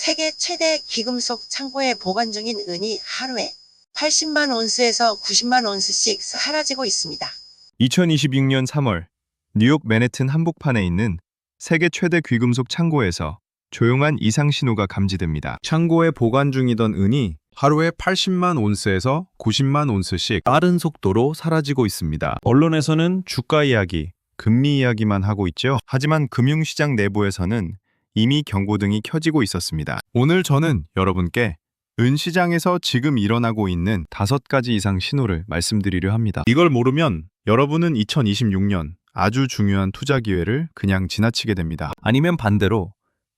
세계 최대 귀금속 창고에 보관 중인 은이 하루에 80만 온스에서 90만 온스씩 사라지고 있습니다. 2026년 3월 뉴욕 맨해튼 한복판에 있는 세계 최대 귀금속 창고에서 조용한 이상 신호가 감지됩니다. 창고에 보관 중이던 은이 하루에 80만 온스에서 90만 온스씩 빠른 속도로 사라지고 있습니다. 언론에서는 주가 이야기, 금리 이야기만 하고 있죠. 하지만 금융시장 내부에서는 이미 경고등이 켜지고 있었습니다. 오늘 저는 여러분께 은 시장에서 지금 일어나고 있는 5가지 이상 신호를 말씀드리려 합니다. 이걸 모르면 여러분은 2026년 아주 중요한 투자 기회를 그냥 지나치게 됩니다. 아니면 반대로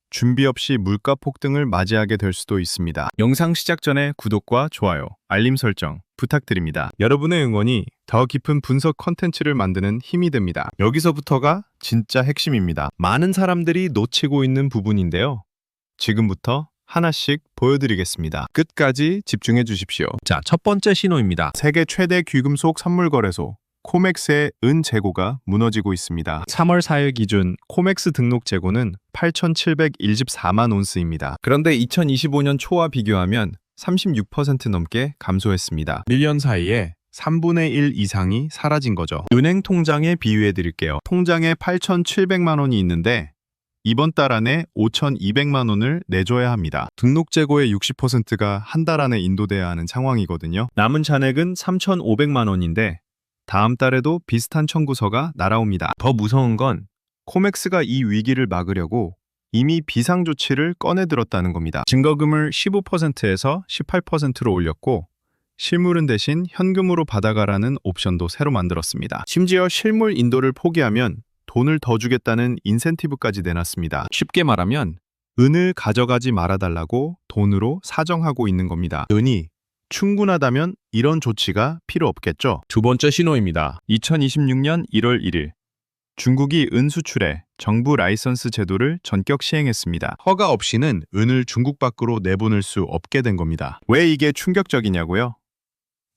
준비 없이 물가 폭등을 맞이하게 될 수도 있습니다. 영상 시작 전에 구독과 좋아요, 알림 설정 부탁드립니다. 여러분의 응원이 더 깊은 분석 컨텐츠를 만드는 힘이 됩니다. 여기서부터가 진짜 핵심입니다. 많은 사람들이 놓치고 있는 부분인데요. 지금부터 하나씩 보여드리겠습니다. 끝까지 집중해 주십시오. 자, 첫 번째 신호입니다. 세계 최대 귀금속 선물 거래소 코맥스의 은 재고가 무너지고 있습니다. 3월 4일 기준 코맥스 등록 재고는 8,724만 온스입니다. 그런데 2025년 초와 비교하면 36% 넘게 감소했습니다. 1년 사이에 3분의 1 이상이 사라진 거죠. 은행 통장에 비유해 드릴게요. 통장에 8,700만 원이 있는데 이번 달 안에 5,200만 원을 내줘야 합니다. 등록 재고의 60%가 한 달 안에 인도돼야 하는 상황이거든요. 남은 잔액은 3,500만 원인데 다음 달에도 비슷한 청구서가 날아옵니다. 더 무서운 건 코맥스가 이 위기를 막으려고 이미 비상조치를 꺼내들었다는 겁니다. 증거금을 15%에서 18%로 올렸고 실물은 대신 현금으로 받아가라는 옵션도 새로 만들었습니다. 심지어 실물 인도를 포기하면 돈을 더 주겠다는 인센티브까지 내놨습니다. 쉽게 말하면 은을 가져가지 말아달라고 돈으로 사정하고 있는 겁니다. 은이 충분하다면 이런 조치가 필요 없겠죠. 두 번째 신호입니다. 2026년 1월 1일 중국이 은 수출에 정부 라이선스 제도를 전격 시행했습니다. 허가 없이는 은을 중국 밖으로 내보낼 수 없게 된 겁니다. 왜 이게 충격적이냐고요?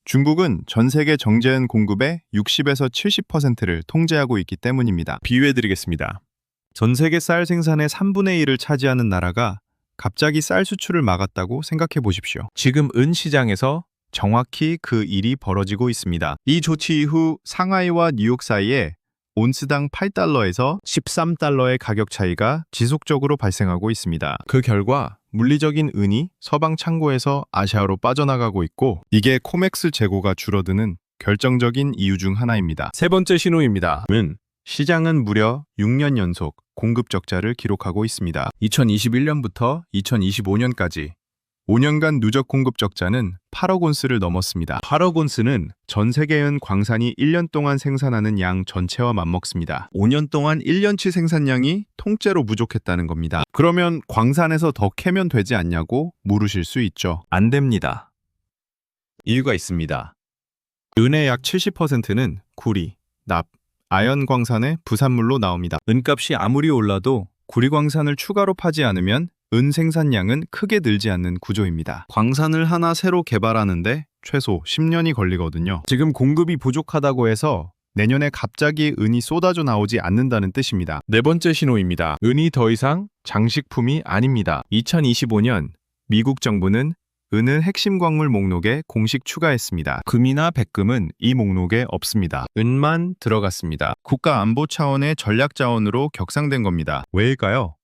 중국은 전 세계 정제은 공급의 60에서 70%를 통제하고 있기 때문입니다. 비유해드리겠습니다. 전 세계 쌀 생산의 3분의 1을 차지하는 나라가 갑자기 쌀 수출을 막았다고 생각해 보십시오. 지금 은 시장에서 정확히 그 일이 벌어지고 있습니다. 이 조치 이후 상하이와 뉴욕 사이에 온스당 8달러에서 13달러의 가격 차이가 지속적으로 발생하고 있습니다. 그 결과 물리적인 은이 서방 창고에서 아시아로 빠져나가고 있고 이게 코맥스 재고가 줄어드는 결정적인 이유 중 하나입니다. 세 번째 신호입니다. 시장은 무려 6년 연속 공급 적자를 기록하고 있습니다. 2021년부터 2025년까지 5년간 누적 공급 적자는 8억 온스를 넘었습니다. 8억 온스는 전 세계의 광산이 1년 동안 생산하는 양 전체와 맞먹습니다. 5년 동안 1년치 생산량이 통째로 부족했다는 겁니다. 그러면 광산에서 더 캐면 되지 않냐고 물으실 수 있죠. 안 됩니다. 이유가 있습니다. 은의 약 70%는 구리, 납, 아연 광산의 부산물로 나옵니다. 은값이 아무리 올라도 구리 광산을 추가로 파지 않으면 은 생산량은 크게 늘지 않는 구조입니다. 광산을 하나 새로 개발하는데 최소 10년이 걸리거든요. 지금 공급이 부족하다고 해서 내년에 갑자기 은이 쏟아져 나오지 않는다는 뜻입니다. 네 번째 신호입니다. 은이 더 이상 장식품이 아닙니다. 2025년 미국 정부는 은을 핵심 광물 목록에 공식 추가했습니다. 금이나 백금은 이 목록에 없습니다. 은만 들어갔습니다. 국가 안보 차원의 전략 자원으로 격상된 겁니다. 왜일까요?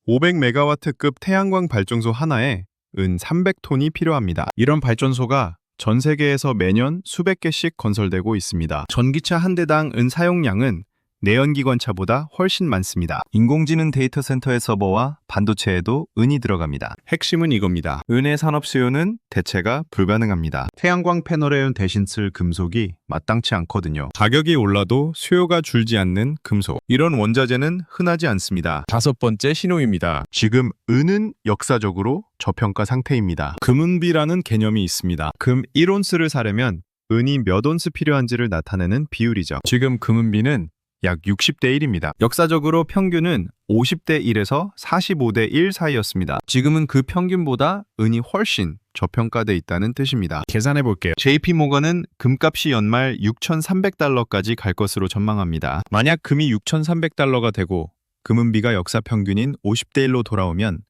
500메가와트급 태양광 발전소 하나에 은 300톤이 필요합니다. 이런 발전소가 전 세계에서 매년 수백 개씩 건설되고 있습니다. 전기차 한 대당 은 사용량은 내연기관차보다 훨씬 많습니다. 인공지능 데이터 센터의 서버와 반도체에도 은이 들어갑니다. 핵심은 이겁니다. 은의 산업 수요는 대체가 불가능합니다. 태양광 패널에 대신 쓸 금속이 마땅치 않거든요. 가격이 올라도 수요가 줄지 않는 금속. 이런 원자재는 흔하지 않습니다. 다섯 번째 신호입니다. 지금 은은 역사적으로 저평가 상태입니다. 금은비라는 개념이 있습니다. 금 1온스를 사려면 은이 몇 온스 필요한지를 나타내는 비율이죠. 지금 금은비는 약 60대 1입니다. 역사적으로 평균은 50대 1에서 45대 1 사이였습니다. 지금은 그 평균보다 은이 훨씬 저평가돼 있다는 뜻입니다. 계산해 볼게요. JP모건은 금값이 연말 6,300달러까지 갈 것으로 전망합니다. 만약 금이 6,300달러가 되고 금은비가 역사 평균인 50대 1로 돌아오면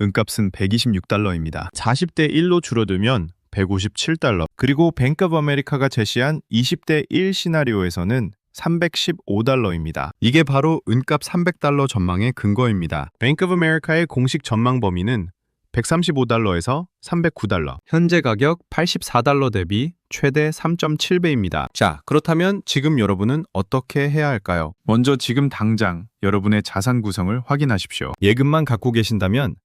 은값은 126달러입니다. 40대 1로 줄어들면 157달러. 그리고 뱅크 오브 아메리카가 제시한 20대 1 시나리오에서는 315달러입니다. 이게 바로 은값 300달러 전망의 근거입니다. 뱅크 오브 아메리카의 공식 전망 범위는 135달러에서 309달러. 현재 가격 84달러 대비 최대 3.7배입니다. 자, 그렇다면 지금 여러분은 어떻게 해야 할까요? 먼저 지금 당장 여러분의 자산 구성을 확인하십시오. 예금만 갖고 계신다면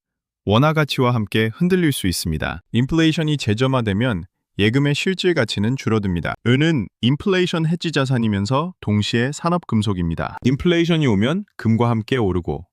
원화 가치와 함께 흔들릴 수 있습니다. 인플레이션이 재점화되면 예금의 실질 가치는 줄어듭니다. 은은 인플레이션 해지 자산이면서 동시에 산업 금속입니다. 인플레이션이 오면 금과 함께 오르고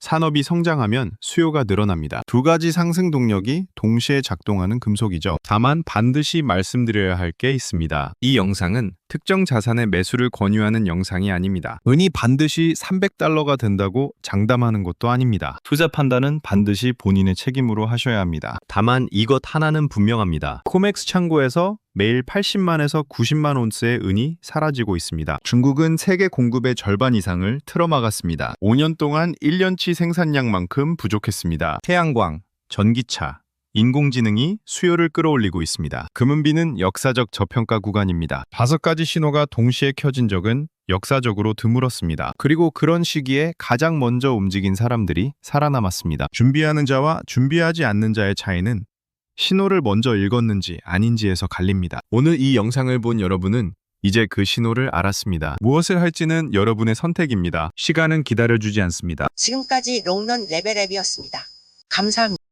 산업이 성장하면 수요가 늘어납니다. 두 가지 상승 동력이 동시에 작동하는 금속이죠. 다만 반드시 말씀드려야 할 게 있습니다. 이 영상은 특정 자산의 매수를 권유하는 영상이 아닙니다. 은이 반드시 300달러가 된다고 장담하는 것도 아닙니다. 투자 판단은 반드시 본인의 책임으로 하셔야 합니다. 다만 이것 하나는 분명합니다. 코맥스 창고에서 매일 80만에서 90만 온스의 은이 사라지고 있습니다. 중국은 세계 공급의 절반 이상을 틀어막았습니다. 5년 동안 1년치 생산량만큼 부족했습니다. 태양광, 전기차, 인공지능이 수요를 끌어올리고 있습니다. 금은비는 역사적 저평가 구간입니다. 5가지 신호가 동시에 켜진 적은 역사적으로 드물었습니다. 그리고 그런 시기에 가장 먼저 움직인 사람들이 살아남았습니다. 준비하는 자와 준비하지 않는 자의 차이는 신호를 먼저 읽었는지 아닌지에서 갈립니다. 오늘 이 영상을 본 여러분은 이제 그 신호를 알았습니다. 무엇을 할지는 여러분의 선택입니다. 시간은 기다려주지 않습니다. 지금까지 롱런 레벨앱이었습니다. 감사합니다.